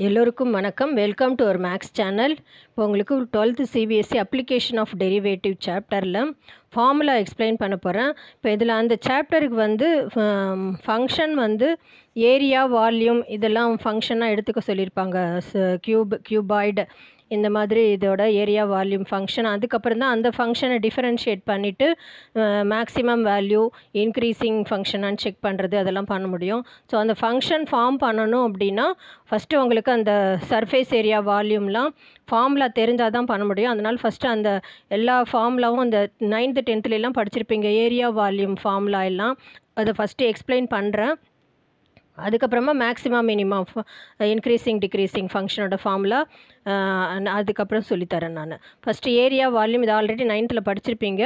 எல்லோருக்கும் வணக்கம். Welcome to our maths channel. இப்போ உங்களுக்கு 12th CBSE application of derivative சாப்டரில் ஃபார்முலா எக்ஸ்பிளைன் பண்ண போகிறேன். இப்போ இதில் அந்த சாப்டருக்கு ஃபங்க்ஷன் ஏரியா, வால்யூம் இதெல்லாம் ஃபங்க்ஷனாக எடுத்துக்க சொல்லியிருப்பாங்க. கியூபாய்டு இந்த மாதிரி இதோட ஏரியா, வால்யூம் ஃபங்க்ஷன். அதுக்கப்புறம் தான் அந்த ஃபங்க்ஷனை டிஃபரன்ஷியேட் பண்ணிவிட்டு மேக்ஸிமம் வேல்யூ, இன்க்ரீஸிங் ஃபங்க்ஷனான்னு செக் பண்ணுறது அதெல்லாம் பண்ண முடியும். ஸோ அந்த ஃபங்க்ஷன் ஃபார்ம் பண்ணணும் அப்படின்னா ஃபஸ்ட்டு உங்களுக்கு அந்த சர்ஃபேஸ் ஏரியா, வால்யூம்லாம் ஃபார்முலா தெரிஞ்சால் தான் பண்ண முடியும். அதனால் ஃபஸ்ட்டு அந்த எல்லா ஃபார்முலாவும் அந்த 9th 10th படிச்சிருப்பீங்க. ஏரியா, வால்யூம் ஃபார்முலா எல்லாம் அதை ஃபஸ்ட்டு எக்ஸ்பிளைன் பண்ணுறேன். அதுக்கப்புறமா மேக்ஸிமம், மினிமம், இன்க்ரீஸிங், டிக்ரீஸிங் ஃபங்க்ஷனோட ஃபார்முலா அதுக்கப்புறம் சொல்லித்தரேன் நான். ஃபஸ்ட்டு ஏரியா, வால்யூம் இது ஆல்ரெடி 9th படிச்சிருப்பீங்க.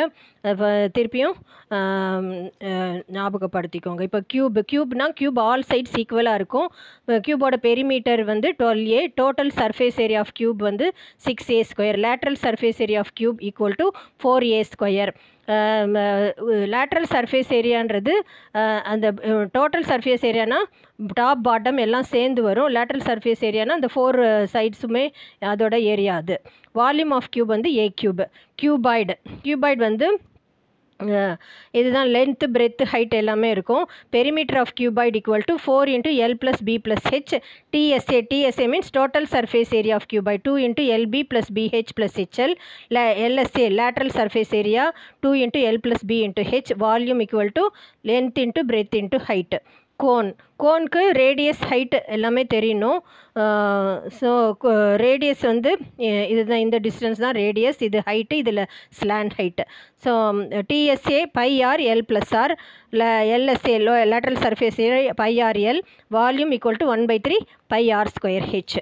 திருப்பியும் ஞாபகப்படுத்திக்கோங்க. இப்போ கியூப்னா கியூப் ஆல் சைட்ஸ் ஈக்குவலாக இருக்கும். கியூபோட perimeter 12A, total surface area of cube 6A², lateral surface area of cube equal to 4A². Lateral surface ஏரியான்றது அந்த டோட்டல் சர்ஃபேஸ் ஏரியானா டாப் பாட்டம் எல்லாம் சேர்ந்து வரும். லேட்ரல் சர்ஃபேஸ் ஏரியானா அந்த 4 சைட்ஸுமே அதோட ஏரியா. அது volume of cube A³. Cuboid இதுதான் லென்த்து, பிரெத்து, ஹைட் எல்லாமே இருக்கும். Perimeter of cuboid equal to 4 × L + B + H. TSA means total surface area of cuboid 2 × LB + BH + HL. LSA lateral surface area 2 × L + B × H. Volume equal to length × breadth × height. கோனுக்கு radius, height எல்லாமே தெரியணும். So radius இதுதான், இந்த distance தான் radius, இது height, இதில் slant height. So TSA πr L + R, LSA lateral surface area πr L, volume equal to 1/3 πr²H.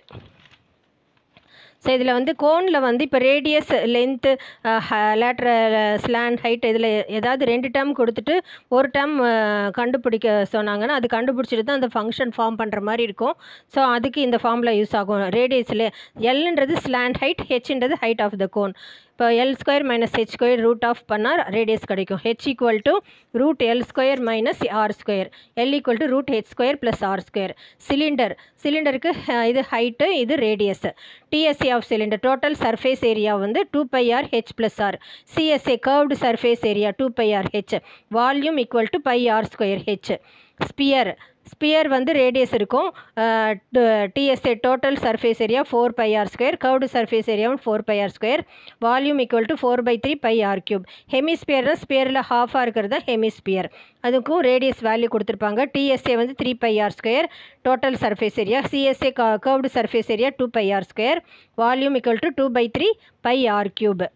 So இதில் கோனில் இப்போ radius, length, lateral, slant, height இதில் ஏதாவது 2 டேர்ம் கொடுத்துட்டு ஒரு டேர்ம் கண்டுபிடிக்க சொன்னாங்கன்னா அது கண்டுபிடிச்சிட்டு தான் அந்த ஃபங்க்ஷன் ஃபார்ம் பண்ணுற மாதிரி இருக்கும். ஸோ அதுக்கு இந்த ஃபார்முலா யூஸ் ஆகும். ரேடியஸில் Lன்றது ஸ்லாண்ட் ஹைட், Hன்றது ஹைட் ஆஃப் த கோன். இப்போ L² - H² ரூட் ஆஃப் பண்ணால் ரேடியஸ் கிடைக்கும். H equal to √L² - R². L equal to √H² + R². சிலிண்டருக்கு இது ஹைட்டு, இது radius. TSA of cylinder total surface area 2πr H + R. CSA curved surface area 2πr H. Volume equal to πr²H. Sphere radius இருக்கும். TSA total surface area 4πr², curved surface ஏரியாவும் 4πr². Volume equal to 4/3 πr³. ஹெமிஸ்பியர்னால் ஸ்பியரில் ஹாஃபாக இருக்கிறது தான் hemisphere. அதுக்கும் radius value கொடுத்துருப்பாங்க. TSA 3πr², total surface area. CSA curved surface area 2πr², volume equal to 2/3 πr³.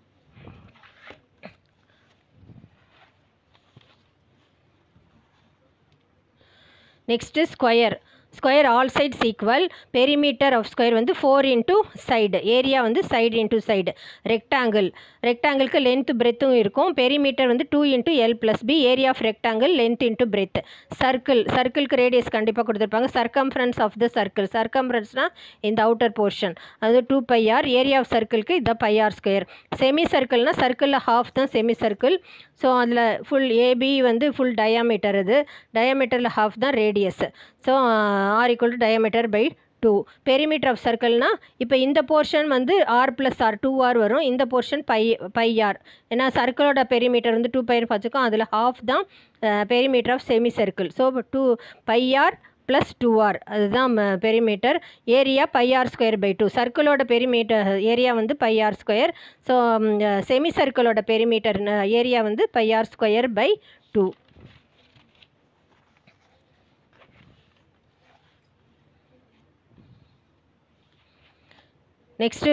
Next square all sides equal. Perimeter of square 4 × side, area side × side. ரெக்டாங்கிளுக்கு length, பிரெத்தும் இருக்கும். Perimeter 2 × L + B, area of rectangle length × breadth. சர்க்கிளுக்கு radius கண்டிப்பாக கொடுத்துருப்பாங்க. Circumference of the சர்க்கம்ஃபரன்ஸ்னால் இந்த outer portion, அது 2πr. Area of சர்க்கிளுக்கு இதான் πr². Semi சர்க்கிள்னால் சர்க்கிளில் ஹாஃப் தான் செமி சர்க்கிள். ஸோ அதில் ஃபுல் AB ஃபுல் டயாமீட்டர், இது டயாமீட்டரில் ஹாஃப் தான் radius. So R equal to diameter by 2. Perimeter of சர்க்கிள்னால் இப்போ இந்த போர்ஷன் R + R 2R வரும். இந்த போர்ஷன் πr. ஏன்னா சர்க்கிளோட பெரிமீட்டர் 2πr வச்சுக்கோம். அதில் ஹாஃப் தான் perimeter of semi circle. So 2πr + 2R அதுதான் பெரிமீட்டர். Area πr²/2. சர்க்கிளோட perimeter area πr². So semi சர்க்கிளோட perimeter area πr²/2. Next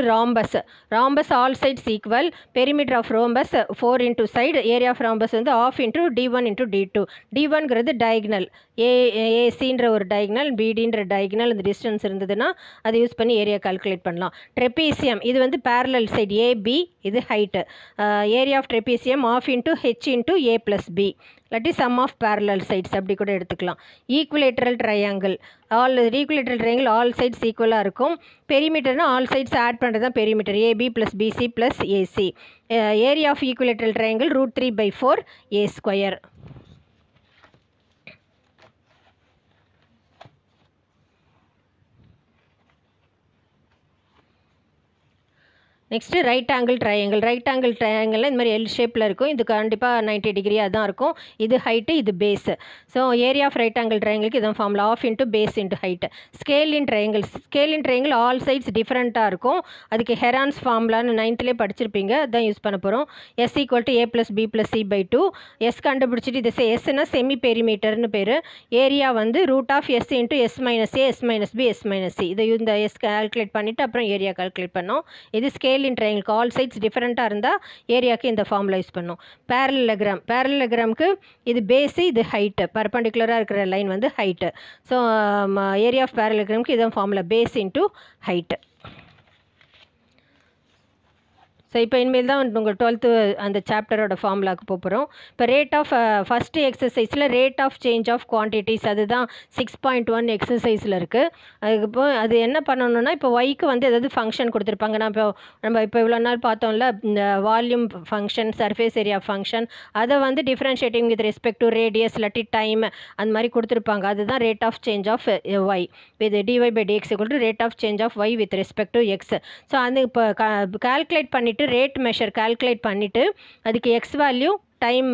rhombus all sides equal. Perimeter of rhombus 4 × side, area of rhombus ½ × D1 × D2. D1ங்கிறது diagonal, ஏசின்ற ஒரு diagonal, பிடின்ற diagonal. இந்த distance இருந்ததுன்னா அதை யூஸ் பண்ணி ஏரியா கால்குலேட் பண்ணலாம். ட்ரெப்பீசியம் இது பேரலல் சைடு AB, இது height. Area of trapezium ½ × H × A + B, இல்லாட்டி சம் ஆஃப் பேரலல் சைட்ஸ் அப்படி கூட எடுத்துக்கலாம். ஈக்குவலேட்ரல் ட்ரையாங்கிள் ஆல் சைட்ஸ் ஈக்குவலாக இருக்கும். பெரிமீட்டர்னால் ஆல் சைட்ஸ் ஆட் பண்ணுறது தான் perimeter. AB + BC + AC. Area of equilateral triangle √3/4 A². Next right angle ட்ரையாங்கிளில் இந்த மாதிரி எல் ஷேப்பில் இருக்கும். இது கண்டிப்பாக 90 டிகிரியாக தான் இருக்கும். இது ஹைட்டு, இது base. So area of right angle ட்ரையாங்கிளுக்கு இதான் formula, half into base into height. Scalene triangle all sides டிஃப்ரெண்ட்டாக இருக்கும். அதுக்கு ஹெரான்ஸ் ஃபார்முலான்னு 9th படிச்சிருப்பீங்க, அதுதான் யூஸ் பண்ண போகிறோம். S = A + B + C/2. S கண்டுபிடிச்சிட்டு இது எஸ்னா செமி பெரிமீட்டர்னு பேர். ஏரியா வந்து √S × S - A, S - B, S - C. இதை இந்த எஸ் கால்குலேட் பண்ணிவிட்டு அப்புறம் ஏரியா கால்குலேட் பண்ணோம். இது scalene triangle all sides டிஃப்ரெண்ட்டாக இருந்தால் ஏரியாவுக்கு இந்த ஃபார்முலா யூஸ் பண்ணோம். பேரலோகிராமுக்கு இது பேஸு, இது ஹைட்டு. பர்பண்டிகுலராக இருக்கிற லைன் வந்து ஹைட்டு. ஸோ ஏரியா ஆஃப் பேரலோகிராமுக்கு இதான் formula, base into height. So இப்போ இனிமேல் தான் உங்கள் 12th அந்த சாப்டரோட ஃபார்முலாவுக்கு போகிறோம். இப்போ ரேட் ஆஃப் ஃபஸ்ட்டு எக்ஸசைஸில் rate of change of quantities அதுதான் 6.1 எக்ஸசைஸில் இருக்குது. அதுக்கு அது என்ன பண்ணணும்னா, இப்போ ஒய்க்கு வந்து ஏதாவது ஃபங்க்ஷன் கொடுத்துருப்பாங்க. நம்ம இப்போ இவ்வளோ நாள் பார்த்தோம்ல, இந்த volume function, surface area function, அதை வந்து differentiating with respect to radius இல்லாட்டி டைம் அந்த மாதிரி கொடுத்துருப்பாங்க. அதுதான் rate of change of y with dy/dx = rate of change of y with respect to x. So அது இப்போ கால்குலேட் பண்ணிவிட்டு ரேட் மெஷர் கால்குலேட் பண்ணிவிட்டு அதுக்கு எக்ஸ் வேல்யூ டைம்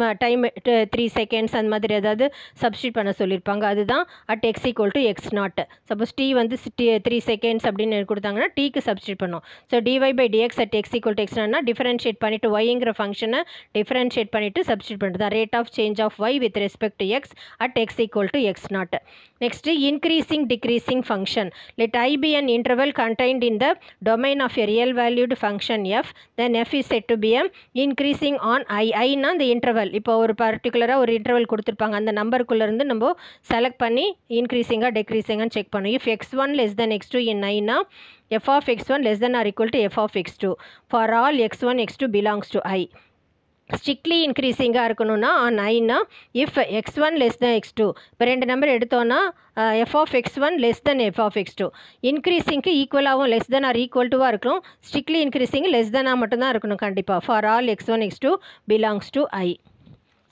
3 செகண்ட்ஸ் அந்த மாதிரி ஏதாவது சப்ஸ்டியூட் பண்ண சொல்லியிருப்பாங்க. அதுதான் at x = x0. Suppose t வந்து 3 செகண்ட்ஸ் அப்படின்னு கொடுத்தாங்கன்னா டீக்கு சப்ஸ்டியூட் பண்ணோம். ஸோ dy/dx at x = x0னா டிஃபரன்ஷியேட் பண்ணிவிட்டு ஒய்ங்கிற ஃபங்க்ஷனை டிஃபரன்ஷியேட் பண்ணிவிட்டு சப்ஸ்டியூட் பண்ணுறது தான் rate of change of y with respect to x at x = x0. Next increasing decreasing function. Let I be an interval contained in the domain of a real valued function f, then f is said to be a increasing on I. I-னா the interval. இப்போ ஒரு பர்டிகுலராக ஒரு interval கொடுத்துருப்பாங்க, அந்த நம்பருக்குள்ளேருந்து நம்ம select பண்ணி இன்க்ரீசிங்காக டெக்ரீசிங்கான்னு check பண்ணணும். If x1 < x2 in I-னா f of x1 < f of x2 for all x1 x2 belongs to I. Strictly இன்க்ரீசிங்காக இருக்கணும்னா on Aina if x1 < x2. இப்போ 2 நம்பர் எடுத்தோன்னா f of x1 < f of x2. இன்க்ரீசிங்க்கு ஈக்குவலாகவும் <= இருக்கணும். Strictly increasing <= மட்டும்தான் இருக்கணும் கண்டிப்பாக. For all x1 x2 belongs to I.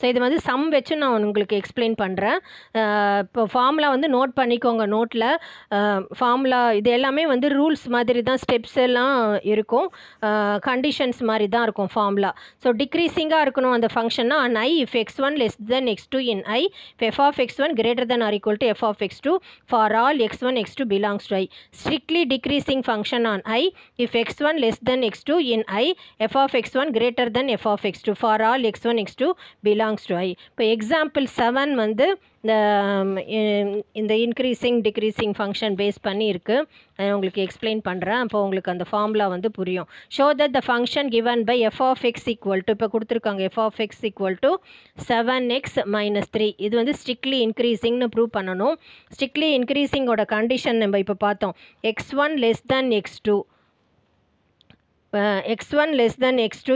So இது வந்து சம் வச்சு நான் உங்களுக்கு எக்ஸ்பிளைன் பண்ணுறேன். இப்போ ஃபார்முலா வந்து நோட் பண்ணிக்கோங்க நோட்டில். ஃபார்முலா இது எல்லாமே வந்து ரூல்ஸ் மாதிரி தான், ஸ்டெப்ஸ் எல்லாம் இருக்கும், கண்டிஷன்ஸ் மாதிரி தான் இருக்கும் ஃபார்முலா. ஸோ டிக்ரீசிங்காக இருக்கணும் அந்த ஃபங்க்ஷன்னா on I if x1 < x2 in I, if f of x1 < f of x2 for all x1 x2 belongs to I. Strictly decreasing function on I if x1 < x2 in I, f of x1 < f of x2 for all x1 x2 belongs to I. இப்போ example 7 வந்து இந்த increasing decreasing function base பண்ணி இருக்குது. உங்களுக்கு explain பண்ணுறேன், அப்போ உங்களுக்கு அந்த ஃபார்முலா வந்து புரியும். Show that the function given by f of x = இப்போ கொடுத்துருக்காங்க f of x = 7x - 3. இது வந்து ஸ்ட்ரிக்ட்லி இன்க்ரீசிங்னு ப்ரூவ் பண்ணணும். ஸ்ட்ரிக்ட்லி இன்க்ரீசிங்கோட கண்டிஷன் நம்ம இப்போ பார்த்தோம். x1 < x2 x1 < x2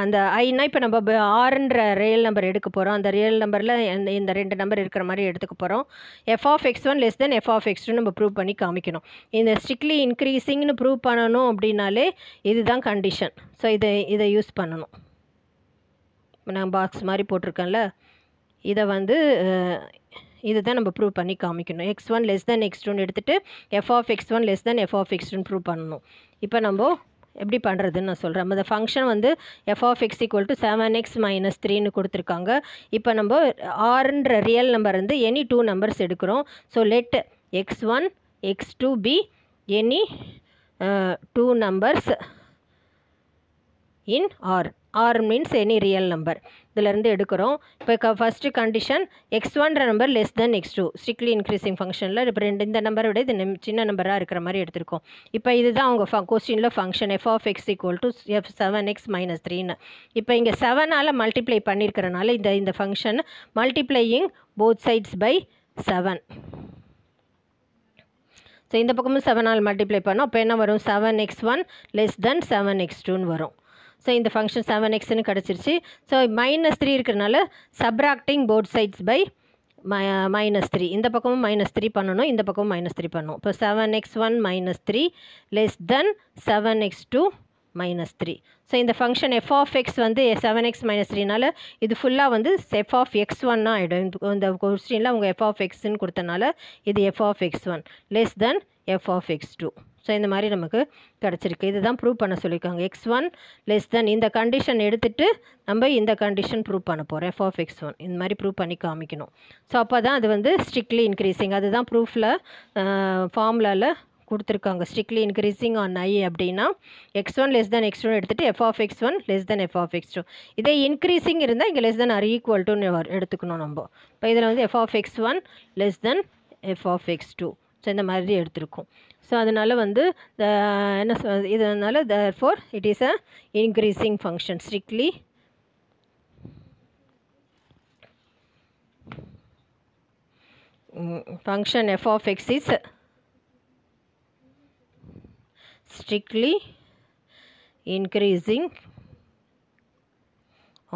அந்த ஐனா இப்போ நம்ம ஆறுன்ற ரியல் நம்பர் எடுக்க போகிறோம். அந்த ரியல் நம்பரில் இந்த 2 நம்பர் இருக்கிற மாதிரி எடுத்துக்க போகிறோம். f of x1 < f of x2 நம்ம ப்ரூவ் பண்ணி காமிக்கணும். இந்த ஸ்ட்ரிக்ட்லி இன்க்ரீசிங்னு ப்ரூவ் பண்ணணும் அப்படின்னாலே இதுதான் கண்டிஷன். ஸோ இதை யூஸ் பண்ணணும். நான் பாக்ஸ் மாதிரி போட்டிருக்கேன்ல, இதை வந்து இதுதான் நம்ம ப்ரூவ் பண்ணி காமிக்கணும். x1 < x2ன்னு எடுத்துகிட்டு f of x1 < f of x2ன்னு prove பண்ணணும். இப்போ நம்ம எப்படி பண்ணுறதுன்னு நான் சொல்கிறேன். அந்த ஃபங்க்ஷன் வந்து f of x = 7x - 3ன்னு கொடுத்துருக்காங்க. இப்போ நம்ம ஆறுன்ற ரியல் நம்பர் வந்து எனி 2 நம்பர்ஸ் எடுக்கிறோம். So let x1 x2 be any 2 numbers in R. R means any real number. இதிலேருந்து எடுக்கிறோம். இப்போ ஃபஸ்ட்டு கண்டிஷன் x1ன்ற நம்பர் < x2 ஸ்ட்ரிக்ட்லி இன்க்ரீசிங் ஃபங்க்ஷனில் இப்போ இந்த நம்பரை விட இது சின்ன நம்பராக இருக்கிற மாதிரி எடுத்திருக்கோம். இப்போ இதுதான் அவங்க கொஸ்டினில் function f of x = 7x - 3ன்னு. இப்போ இங்கே 7ஆல் மல்டிப்ளை பண்ணியிருக்கிறனால இந்த function multiplying both sides by 7. So இந்த பக்கமும் 7ஆல் மல்டிப்ளை பண்ணோம். அப்போ என்ன வரும்? 7x1 < 7x2ன்னு வரும். ஸோ இந்த ஃபங்க்ஷன் 7xன்னு கிடச்சிருச்சு. ஸோ -3 இருக்கிறனால சப்ராக்டிங் போத் சைட்ஸ் பை -3. இந்த பக்கமும் -3 பண்ணணும், இந்த பக்கமும் -3 பண்ணணும். இப்போ 7x1 - 3 < 7x2 - 3. ஸோ இந்த ஃபங்க்ஷன் f of x வந்து 7x - 3னால இது ஃபுல்லாக வந்து f of x1 ஆகிடும். இந்த கொஸ்டினில் அவங்க f of xன்னு கொடுத்தனால இது f of x1 < f of x two. So இந்த மாதிரி நமக்கு கிடச்சிருக்கு. இதுதான் ப்ரூவ் பண்ண சொல்லியிருக்காங்க. x1 லெஸ் தென் இந்த கண்டிஷன் எடுத்துகிட்டு நம்ம இந்த கண்டிஷன் ப்ரூவ் பண்ண போகிறோம். எஃப் ஆஃப் எக்ஸ்1 இந்த மாதிரி ப்ரூவ் பண்ணி காமிக்கணும். ஸோ அப்போ தான் அது வந்து ஸ்ட்ரிக்ட்லி இன்க்ரீஸிங். அதுதான் ப்ரூஃபில் ஃபார்முலாவில் கொடுத்துருக்காங்க. ஸ்ட்ரிக்ட்லி இன்க்ரீஸிங் ஆன் ஐ அப்படின்னா x1 லெஸ் தென் x2 எடுத்துகிட்டு f of x one less than f of x two. இதே இன்க்ரீஸிங் இருந்தால் இங்கே லெஸ் தென் ஆர் ஈக்குவல் டுன்னு எடுத்துக்கணும் நம்ம. இப்போ இதில் வந்து f of x one less than f of x two. So இந்த மாதிரி எடுத்திருக்கோம். ஸோ அதனால் வந்து என்ன இதனால் therefore it is a increasing function. Strictly function f of x is strictly increasing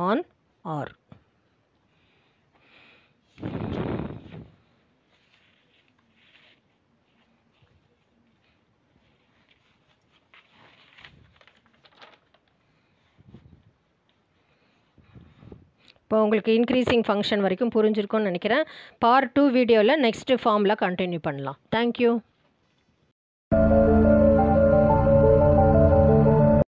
on R. இப்போ உங்களுக்கு இன்க்ரீஸிங் ஃபங்க்ஷன் வரைக்கும் புரிஞ்சிருக்கும்னு நினைக்கிறேன். பார்ட் 2 வீடியோவில் நெக்ஸ்ட்டு ஃபார்மில் கண்டினியூ பண்ணலாம். தேங்க்யூ.